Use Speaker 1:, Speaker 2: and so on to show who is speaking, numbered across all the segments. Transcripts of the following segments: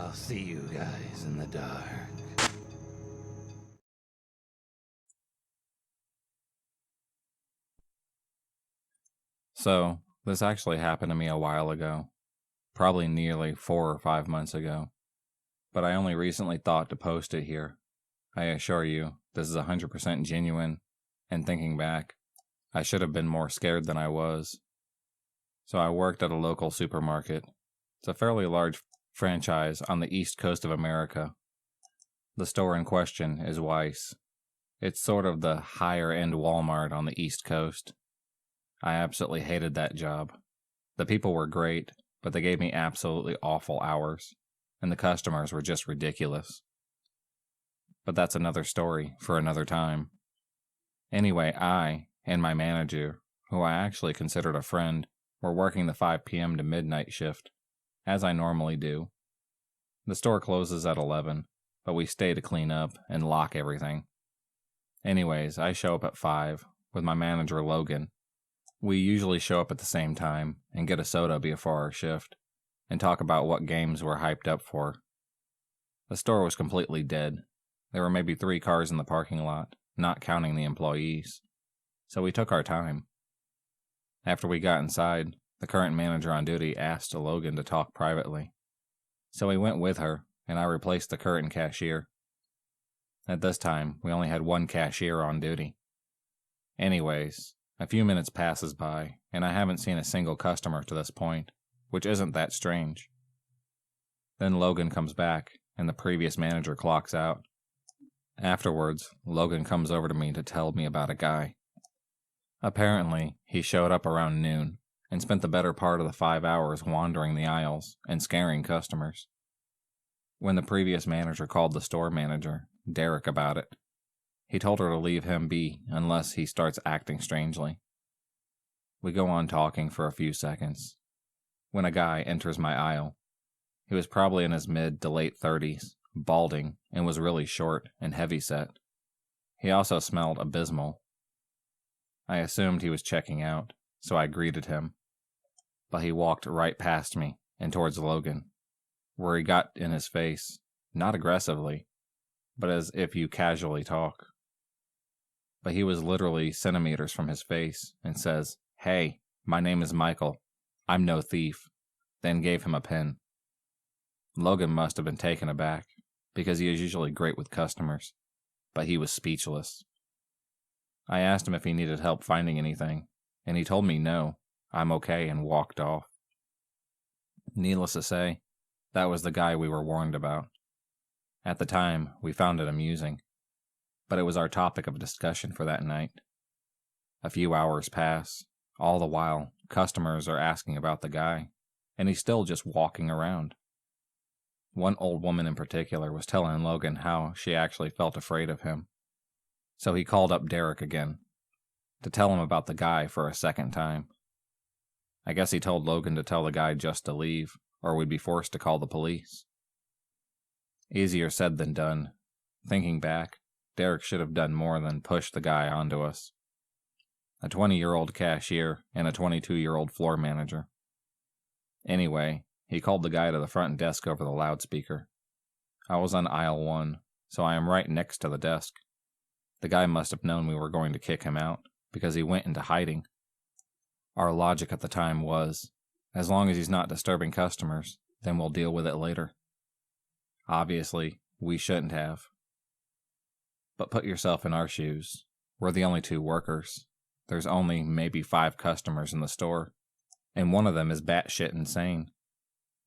Speaker 1: I'll see you guys in the dark.
Speaker 2: So, this actually happened to me a while ago, probably nearly 4 or 5 months ago, but I only recently thought to post it here. I assure you, this is 100% genuine, and thinking back, I should have been more scared than I was. So I worked at a local supermarket. It's a fairly large franchise on the east coast of America. The store in question is Weiss. It's sort of the higher-end Walmart on the east coast. I absolutely hated that job. The people were great, but they gave me absolutely awful hours, and the customers were just ridiculous. But that's another story for another time. Anyway, I and my manager, who I actually considered a friend, were working the 5 p.m. to midnight shift, as I normally do. The store closes at 11, but we stay to clean up and lock everything. Anyways, I show up at 5 with my manager Logan. We usually show up at the same time and get a soda before our shift and talk about what games we're hyped up for. The store was completely dead. There were maybe 3 cars in the parking lot, not counting the employees. So we took our time. After we got inside, the current manager on duty asked Logan to talk privately. So we went with her, and I replaced the current cashier. At this time, we only had 1 cashier on duty. Anyways, a few minutes passes by, and I haven't seen a single customer to this point, which isn't that strange. Then Logan comes back, and the previous manager clocks out. Afterwards, Logan comes over to me to tell me about a guy. Apparently, he showed up around noon, and spent the better part of the 5 hours wandering the aisles and scaring customers. When the previous manager called the store manager, Derek, about it, he told her to leave him be unless he starts acting strangely. We go on talking for a few seconds, when a guy enters my aisle. He was probably in his mid to late 30s, balding, and was really short and heavy-set. He also smelled abysmal. I assumed he was checking out, so I greeted him. But he walked right past me and towards Logan, where he got in his face, not aggressively, but as if you casually talk. But he was literally centimeters from his face and says, "Hey, my name is Michael. I'm no thief," then gave him a pen. Logan must have been taken aback, because he is usually great with customers, but he was speechless. I asked him if he needed help finding anything, and he told me no, I'm okay, and walked off. Needless to say, that was the guy we were warned about. At the time, we found it amusing, but it was our topic of discussion for that night. A few hours pass. All the while, customers are asking about the guy, and he's still just walking around. One old woman in particular was telling Logan how she actually felt afraid of him. So he called up Derek again, to tell him about the guy for a second time. I guess he told Logan to tell the guy just to leave, or we'd be forced to call the police. Easier said than done. Thinking back, Derek should have done more than push the guy onto us. A 20-year-old cashier and a 22-year-old floor manager. Anyway, he called the guy to the front desk over the loudspeaker. I was on aisle 1, so I am right next to the desk. The guy must have known we were going to kick him out, because he went into hiding. Our logic at the time was, as long as he's not disturbing customers, then we'll deal with it later. Obviously, we shouldn't have. But put yourself in our shoes. We're the only 2 workers. There's only maybe 5 customers in the store, and one of them is batshit insane.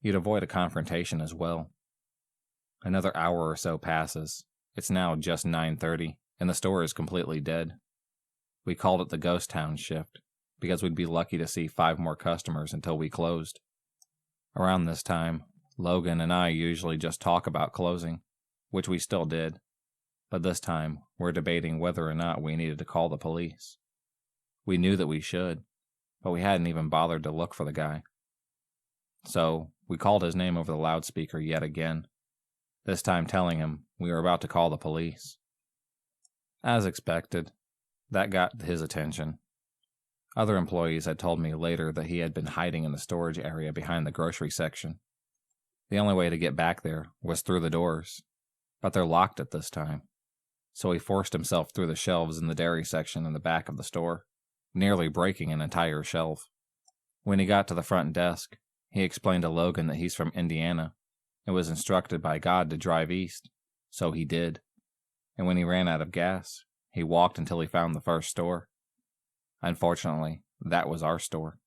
Speaker 2: You'd avoid a confrontation as well. Another hour or so passes. It's now just 9:30, and the store is completely dead. We called it the ghost town shift, because we'd be lucky to see 5 more customers until we closed. Around this time, Logan and I usually just talk about closing, which we still did, but this time we're debating whether or not we needed to call the police. We knew that we should, but we hadn't even bothered to look for the guy. So we called his name over the loudspeaker yet again, this time telling him we were about to call the police. As expected, that got his attention. Other employees had told me later that he had been hiding in the storage area behind the grocery section. The only way to get back there was through the doors, but they're locked at this time. So he forced himself through the shelves in the dairy section in the back of the store, nearly breaking an entire shelf. When he got to the front desk, he explained to Logan that he's from Indiana and was instructed by God to drive east, so he did. And when he ran out of gas, he walked until he found the first store. Unfortunately, that was our store.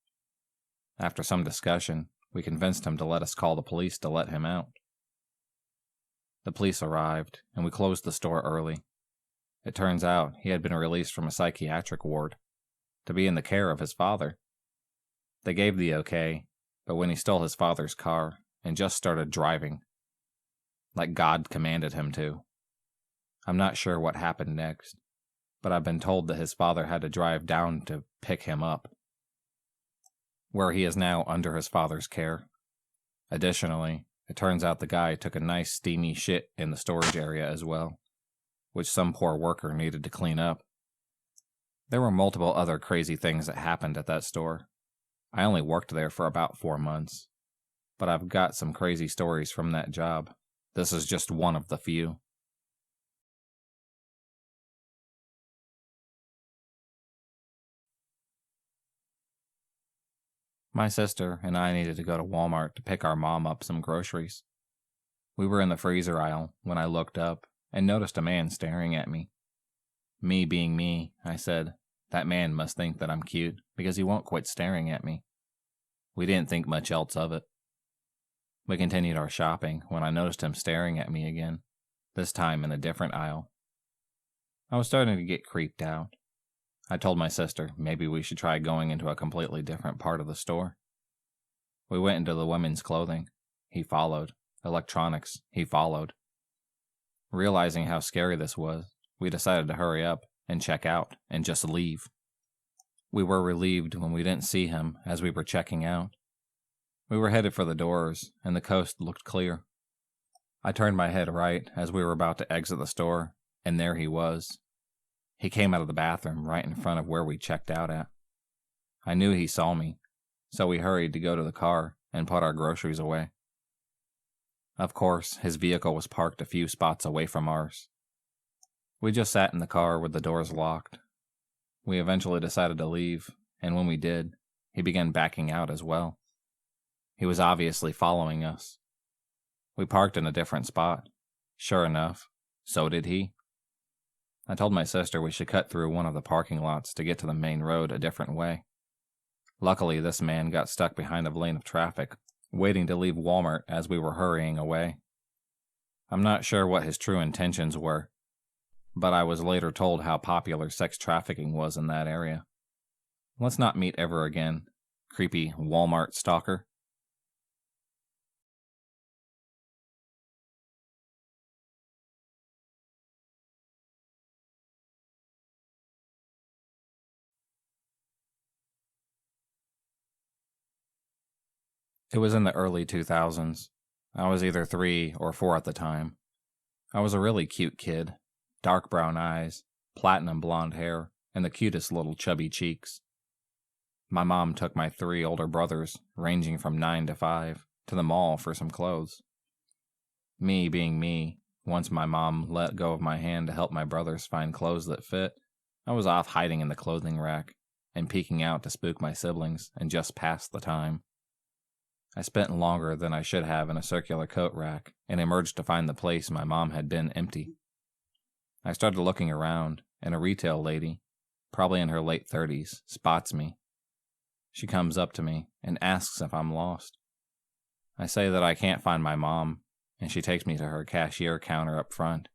Speaker 2: After some discussion, we convinced him to let us call the police to let him out. The police arrived, and we closed the store early. It turns out he had been released from a psychiatric ward to be in the care of his father. They gave the okay, but when he stole his father's car and just started driving, like God commanded him to. I'm not sure what happened next, but I've been told that his father had to drive down to pick him up, where he is now under his father's care. Additionally, it turns out the guy took a nice steamy shit in the storage area as well, which some poor worker needed to clean up. There were multiple other crazy things that happened at that store. I only worked there for about 4 months, but I've got some crazy stories from that job. This is just one of the few. My sister and I needed to go to Walmart to pick our mom up some groceries. We were in the freezer aisle when I looked up and noticed a man staring at me. Me being me, I said, "That man must think that I'm cute because he won't quit staring at me." We didn't think much else of it. We continued our shopping when I noticed him staring at me again, this time in a different aisle. I was starting to get creeped out. I told my sister maybe we should try going into a completely different part of the store. We went into the women's clothing. He followed. Electronics. He followed. Realizing how scary this was, we decided to hurry up and check out and just leave. We were relieved when we didn't see him as we were checking out. We were headed for the doors, and the coast looked clear. I turned my head right as we were about to exit the store, and there he was. He came out of the bathroom right in front of where we checked out at. I knew he saw me, so we hurried to go to the car and put our groceries away. Of course, his vehicle was parked a few spots away from ours. We just sat in the car with the doors locked. We eventually decided to leave, and when we did, he began backing out as well. He was obviously following us. We parked in a different spot. Sure enough, so did he. I told my sister we should cut through one of the parking lots to get to the main road a different way. Luckily, this man got stuck behind a lane of traffic, waiting to leave Walmart as we were hurrying away. I'm not sure what his true intentions were, but I was later told how popular sex trafficking was in that area. Let's not meet ever again, creepy Walmart stalker. It was in the early 2000s. I was either 3 or 4 at the time. I was a really cute kid. Dark brown eyes, platinum blonde hair, and the cutest little chubby cheeks. My mom took my 3 older brothers, ranging from 9 to 5, to the mall for some clothes. Me being me, once my mom let go of my hand to help my brothers find clothes that fit, I was off hiding in the clothing rack and peeking out to spook my siblings and just pass the time. I spent longer than I should have in a circular coat rack and emerged to find the place my mom had been empty. I started looking around, and a retail lady, probably in her late 30s, spots me. She comes up to me and asks if I'm lost. I say that I can't find my mom, and she takes me to her cashier counter up front.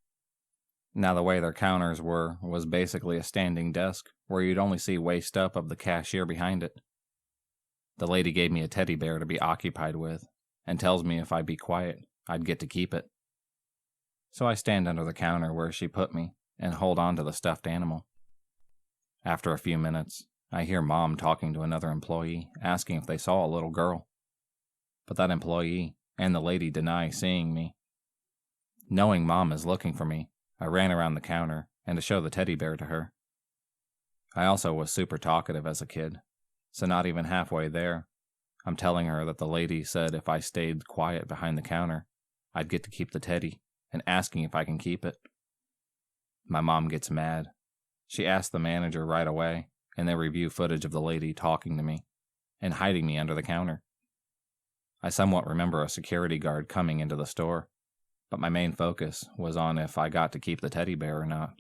Speaker 2: Now, the way their counters were was basically a standing desk where you'd only see waist up of the cashier behind it. The lady gave me a teddy bear to be occupied with, and tells me if I'd be quiet, I'd get to keep it. So I stand under the counter where she put me, and hold on to the stuffed animal. After a few minutes, I hear Mom talking to another employee, asking if they saw a little girl. But that employee and the lady deny seeing me. Knowing Mom is looking for me, I ran around the counter and to show the teddy bear to her. I also was super talkative as a kid, so not even halfway there, I'm telling her that the lady said if I stayed quiet behind the counter, I'd get to keep the teddy, and asking if I can keep it. My mom gets mad. She asks the manager right away, and they review footage of the lady talking to me and hiding me under the counter. I somewhat remember a security guard coming into the store, but my main focus was on if I got to keep the teddy bear or not.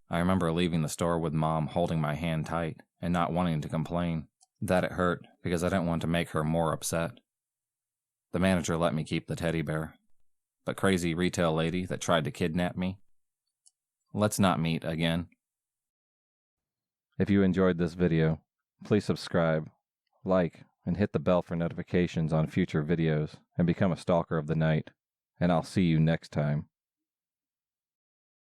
Speaker 2: I remember leaving the store with Mom holding my hand tight and not wanting to complain that it hurt because I didn't want to make her more upset. The manager let me keep the teddy bear, but crazy retail lady that tried to kidnap me, let's not meet again. If you enjoyed this video, please subscribe, like, and hit the bell for notifications on future videos and become a stalker of the night, and I'll see you next time.